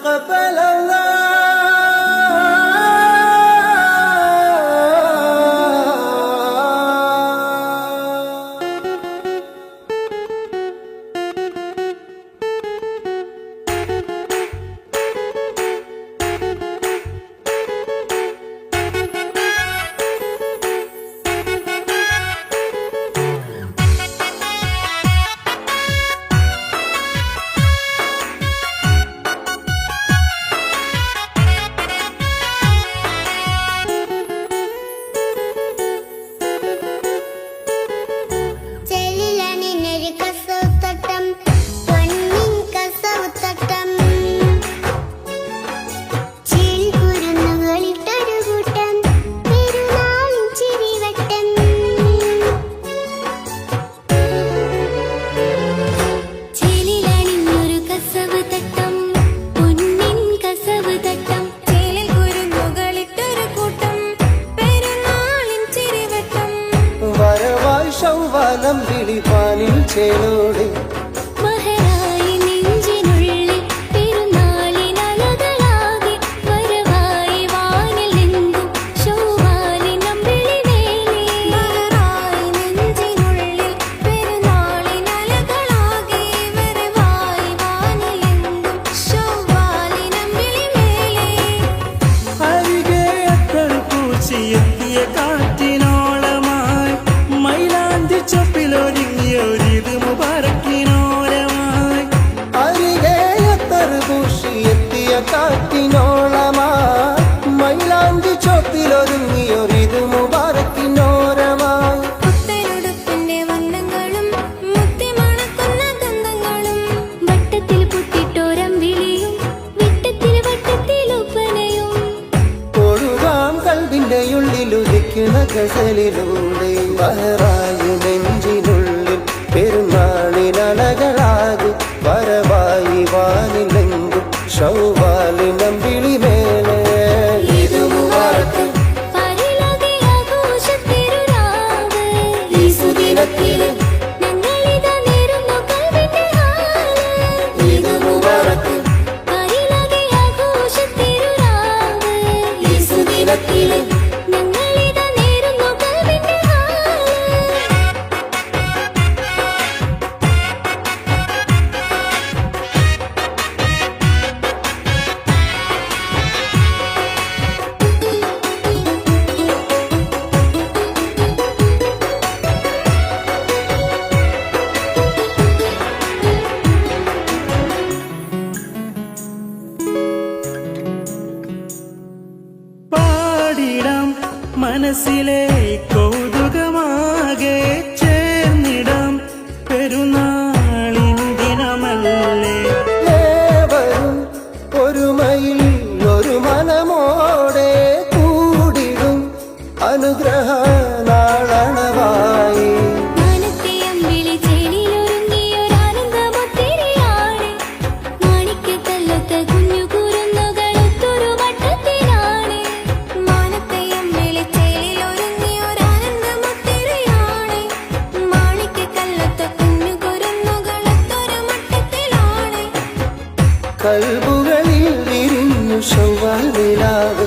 تقبل الله. ശൗവാലം വിളിപ്പാനിൽ ചേലോടെ മഹരായി നെഞ്ചിനുള്ളിൽ പെരുന്നാളിനലകളാകെ വരവായി വാനിലെങ്കും ശൗവാലിനം വിളിവേലേ. മഹരായി നെഞ്ചിനുള്ളിൽ പെരുന്നാളിനലകളാകെ വരവായി വാനിലെങ്കും ശൗവാലിനം വിളിവേലേ. അരികെ അക്കൾ പൂച്ചിയെത്തിയ കാറ്റിനോളമായി മൈലാഞ്ചി ചൊപ്പിലൊരുങ്ങിയൊരിത് മുബാറക്കിനോരമായി. അരികെ അത്തർ പൂശിയെത്തിയ കാറ്റിനോളമായി മൈലാഞ്ചി ചൊപ്പിലൊരുങ്ങിയൊരിത് മുബാറക്കിനോരമായി. പുത്തനുടുപ്പിന്റെ വർണ്ണങ്ങളും മുത്തി മണക്കുന്ന ഗന്ധങ്ങളും വട്ടത്തിൽ പൊട്ടിട്ടോരം വിളിയും വിട്ടത്തിൽ വട്ടത്തിൽ ഒപ്പനയും ഒഴുകാം കൽവിന്റെ ഉള്ളിലുദിക്കുന്ന ഗസലിലൂടെ മഹറായി നെഞ്ചിനുള്ളിൽ പെരുന്നാളിനലകളാകെ വരവായി വാനിലെങ്കും ശൗവാലിനം വിളിമേലെ. ഇത് മുബാറക്ക് പാരിലാകെ ആഘോഷത്തിരുരാവ് ഈ സുദിനത്തില് ഞങ്ങളിതാ നേരുന്നു കൽവിന്റെ ഹാല്. ഇത് മുബാറക്ക് പാരിലാകെ ആഘോഷത്തിരുരാവ് ഈ സുദിനത്തില് ഞങ്ങളിതാ നേരുന്നു കൽവിന്റെ ഹാല്. പാടിടാം മനസ്സിലെ കൗതുകമാകെ ചേർന്നിടാം പെരുന്നാളിൻ ദിനമല്ലേ. ഏവരും ഒരുമയിൽ ഒരു മനമോടെ കൂടിടും അനുഗ്രഹ നാളണവായി. മാനത്തെ അമ്പിളി ചേലിലൊരുങ്ങിയൊരാനന്ദമൊത്തിരിയാണ്. മാണിക്യക്കല്ലൊത്ത കുഞ്ഞു കുരുന്നുകളൊത്തൊരു വട്ടത്തിലാണ്. മാനത്തെ അമ്പിളി ചേലിലൊരുങ്ങിയൊരാനന്ദമൊത്തിരിയാണ്. മാണിക്യക്കല്ലൊത്ത കുഞ്ഞു കുരുന്നുകളൊത്തൊരു മട്ടത്തിലാണ്. കൽബുകളിൽ വിരിഞ്ഞു ശൗവാൽ നിലാവ്